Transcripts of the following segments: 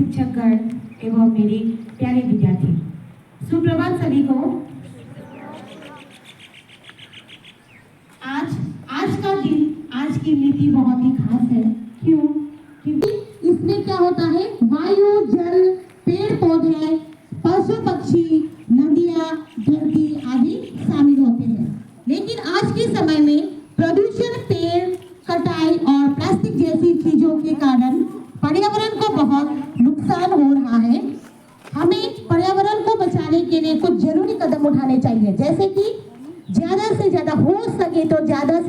शिक्षकगण एवं मेरे प्यारे विद्यार्थी, सुप्रभात सभी को। आज का दिन, आज की नीति बहुत ही खास है। क्यों? क्योंकि इसमें क्या होता है, वायु, जल, पेड़ पौधे, पशु पक्षी, नदियाँ, धरती आदि शामिल होते हैं। लेकिन आज के समय में प्रदूषण, पेड़ कटाई और प्लास्टिक जैसी चीजों के कारण पर्यावरण को बहुत नुकसान हो रहा है। हमें पर्यावरण को बचाने के लिए कुछ जरूरी कदम उठाने चाहिए, जैसे कि ज्यादा से ज्यादा हो सके तो ज्यादा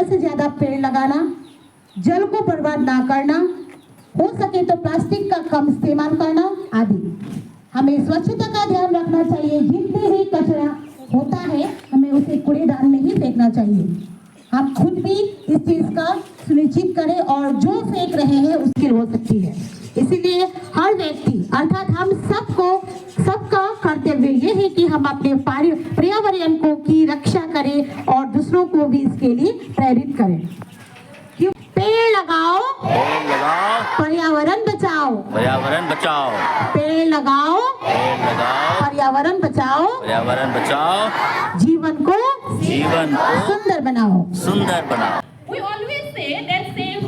से ज्यादा पेड़ लगाना, जल को बर्बाद ना करना, हो सके तो प्लास्टिक का कम इस्तेमाल करना आदि। हमें स्वच्छता का ध्यान रखना चाहिए। जितने भी कचरा होता है हमें उसे कूड़ेदान में ही फेंकना चाहिए। हम खुद भी इस चीज का सुनिश्चित करें और जो फेंक रहे हैं उसकी हो सकती है। इसीलिए हर व्यक्ति अर्थात हम सबका कर्तव्य ये है कि हम अपने पर्यावरण को की रक्षा करें और दूसरों को भी इसके लिए प्रेरित करें। पेड़ लगाओ, पर्यावरण बचाओ, पेड़ लगाओ, पर्यावरण बचाओ, जीवन को सुंदर बनाओ। We always say that save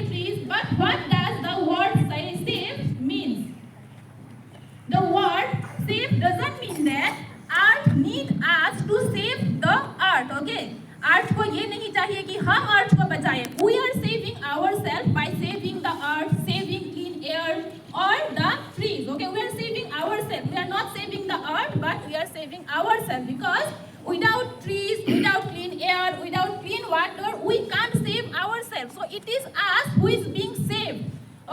trees, but what does the word save means? The word save doesn't mean that earth need us to save the earth, okay? अर्थ को ये नहीं चाहिए कि हम अर्थ को बचाएं। We are saving ourselves by saving the earth, saving clean air or the trees. Okay, we are saving ourselves. We are not saving the earth, but we are saving ourselves, because without trees, without clean air, without clean water, we can't save ourselves. So it is us who is being saved.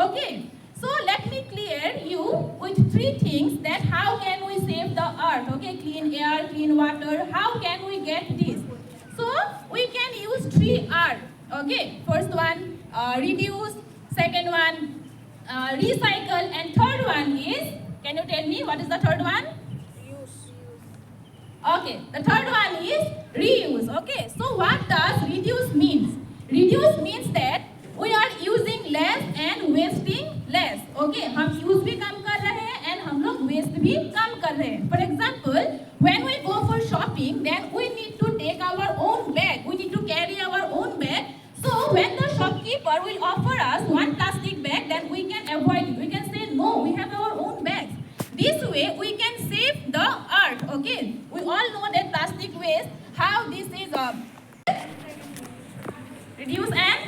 Okay. So let me clear you with three things that how can we save the earth. Okay, clean air, clean water. How can we get this? So we can use 3 R. Okay, first one reduce, second one recycle, and third one is, can you tell me what is the third one? Reuse. Okay, the third one is reuse. Okay, so what does reduce means? Reduce means that we are using less and wasting less. Okay, हम use भी कम कर रहे हैं and हम लोग waste भी कम कर रहे हैं. For example, when we go for shopping, then we need to take our own bag. We need to carry our own bag. So when the shopkeeper will offer us one plastic bag, then we can avoid it. We can say no, we have our own bags. This way we can save the earth. Okay, we all know that plastic waste, how this is reduce and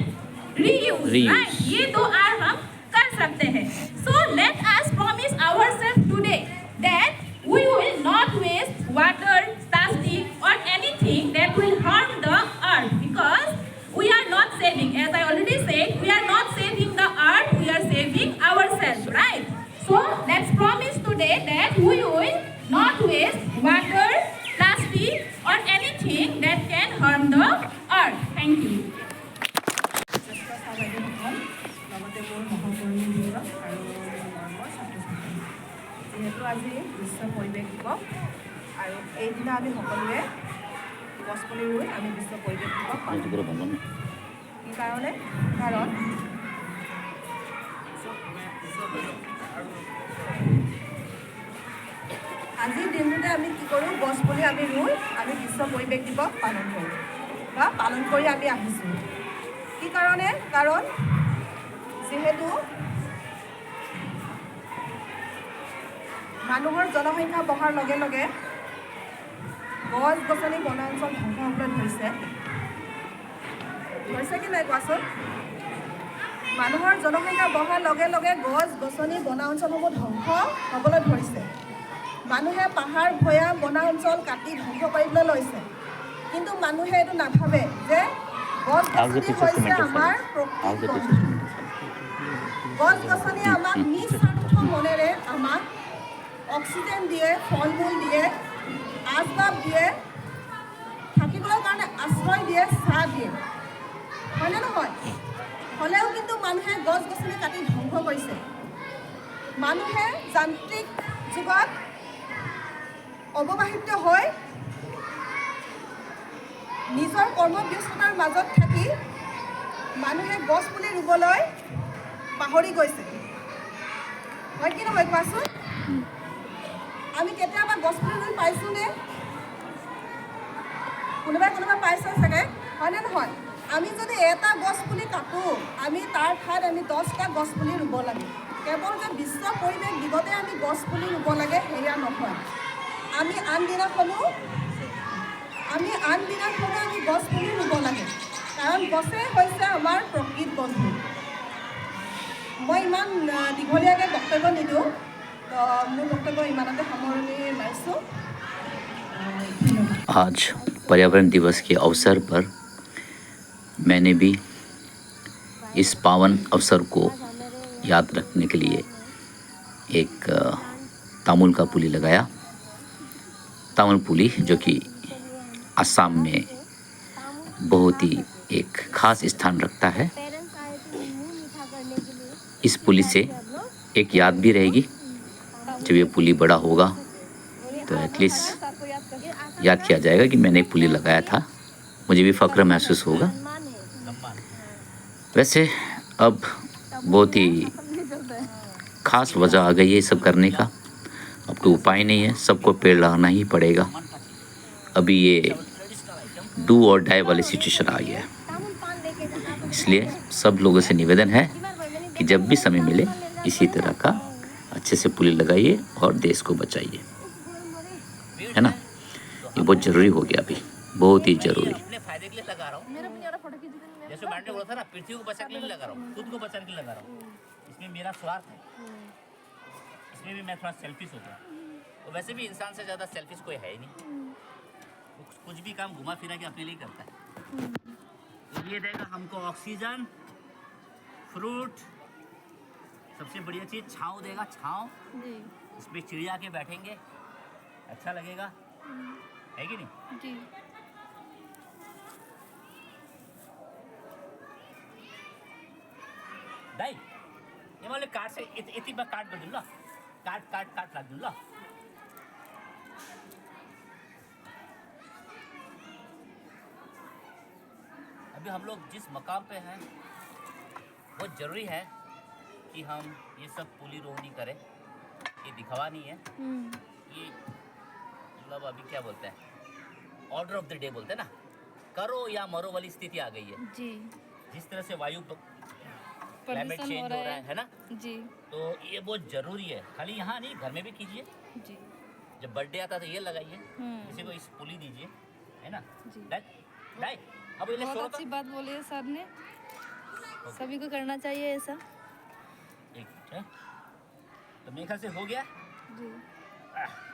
reuse. Right? ये दो R हम कर सकते हैं. So let us promise ourselves today that we will not waste water, plastic or anything that will harm the earth, because we are not saving. As I already said, we are not saving the earth, we are saving ourselves, right? So let's promise today that we will not waste water, plastic or anything that can harm the earth. Thank you. যিহেতু আজি বিশ্ব পৰিৱেশ দিৱস আৰু এইদিনা আমি সকলোৱে গছপুলি ৰুই আমি বিশ্ব পৰিৱেশ দিৱস পালন কৰোঁ। কি কাৰণে? কাৰণ আজিৰ দিনটোতে আমি কি কৰোঁ, গছপুলি আমি ৰুই আমি বিশ্ব পৰিৱেশ দিৱস পালন কৰোঁ বা পালন কৰি আমি আহিছোঁ। কি কাৰণে? কাৰণ যিহেতু মানুহৰ জনসংখ্যা বঢ়াৰ লগে লগে গছ গছনি বনাঞ্চল ধ্বংস হ'বলৈ ধৰিছে কি নাই কোৱাচোন? মানুহৰ জনসংখ্যা বঢ়াৰ লগে লগে গছ গছনি বনাঞ্চলসমূহ ধ্বংস হ'বলৈ ধৰিছে। মানুহে পাহাৰ ভৈয়াম বনাঞ্চল কাটি ধ্বংস কৰিবলৈ লৈছে, কিন্তু মানুহে এইটো নাভাবে যে গছ গছনি হৈছে আমাৰ প্ৰকৃতিৰ বন্ধু। গছ গছনিয়ে আমাক নিস্বাৰ্থ মনেৰে আমাক অক্সিজেন দিয়ে, ফল মূল দিয়ে, আচবাব দিয়ে, থাকিবলৈ কাৰণে আশ্ৰয় দিয়ে, ছাঁ দিয়ে, হয়নে নহয়? হ'লেও কিন্তু মানুহে গছ গছনি কাটি ধ্বংস কৰিছে। মানুহে যান্ত্ৰিক যুগত অৱবাহিত হৈ নিজৰ কৰ্মব্যস্ততাৰ মাজত থাকি মানুহে গছ পুলি ৰুবলৈ পাহৰি গৈছে হয় কি নহয় কোৱাচোন আমি কেতিয়াবা গছপুলি ৰুই পাইছোঁনে কোনোবাই পাইছে চাগে হয়নে নহয় আমি যদি এটা গছপুলি কাটোঁ আমি তাৰ ঠাইত আমি 10টা গছপুলি ৰুব লাগে কেৱল যে বিশ্ব পৰিৱেশ দিৱসতে আমি গছপুলি ৰুব লাগে সেয়া নহয় আমি আনদিনাখনো আমি গছপুলি ৰুব লাগে কাৰণ গছেই হৈছে আমাৰ প্ৰকৃত বন্ধু মই ইমান দীঘলীয়াকৈ বক্তব্য নিদিওঁ মোৰ বক্তব্য ইমানতে সামৰণি মাৰিছোঁ आज पर्यावरण दिवस के अवसर पर मैंने भी इस पावन अवसर को याद रखने के लिए एक तामुल का पुली लगाया तामुल पुली जो कि असम में बहुत ही एक ख़ास स्थान रखता है इस पुली से एक याद भी रहेगी जब ये पुली बड़ा होगा तो एटलीस्ट याद किया जाएगा कि मैंने पुली लगाया था मुझे भी फ़ख्र महसूस होगा वैसे अब बहुत ही ख़ास वजह आ गई है ये सब करने का अब कोई उपाय नहीं है सबको पेड़ लगाना ही पड़ेगा अभी ये डू और डाई वाली सिचुएशन आ गया है इसलिए सब लोगों से निवेदन है कि जब भी समय मिले इसी तरह का अच्छे से पुली लगाइए और देश को बचाइए है ना ये बहुत ज़रूरी हो गया अभी बहुत ही ज़रूरी अपने फायदे के लिए लगा रहा हूँ जैसे मैंने बोला था ना पृथ्वी को बचाने के लिए लगा रहा हूँ खुद को बचाने के लिए लगा रहा हूँ इसमें मेरा स्वार्थ है इसमें भी मैं थोड़ा सेल्फिश हो गया और वैसे भी इंसान से ज़्यादा सेल्फिश कोई है ही नहीं वो कुछ भी काम घुमा फिरा के अपने लिए करता है तो ये देगा हमको ऑक्सीजन फ्रूट सबसे बढ़िया चीज़ छाँव देगा छाँव इसमें चिड़िया के बैठेंगे अच्छा लगेगा है कि नहीं जी दाई ये वाले काट से इतनी बार काट कर दूँगा काट ला दूँगा अभी हम लोग जिस मकाम पे हैं बहुत ज़रूरी है कि हम ये सब पुली रोहनी करें ये दिखावा नहीं है ये मतलब अभी क्या बोलते हैं ऑर्डर ऑफ द डे बोलते हैं ना करो या मरो वाली स्थिति आ गई है जी जिस तरह से वायु क्लाइमेट प्रदूषण चेंज हो रहा है ना जी तो ये बहुत ज़रूरी है खाली यहाँ नहीं घर में भी कीजिए जी जब बर्थडे आता तो ये लगाइए हम्म। किसी को इस पुली दीजिए है ना जी। दाई अब ये बहुत अच्छी बात बोली है सर ने सभी को करना चाहिए ऐसा एक है तो मेरे ख्याल से हो गया जी आह।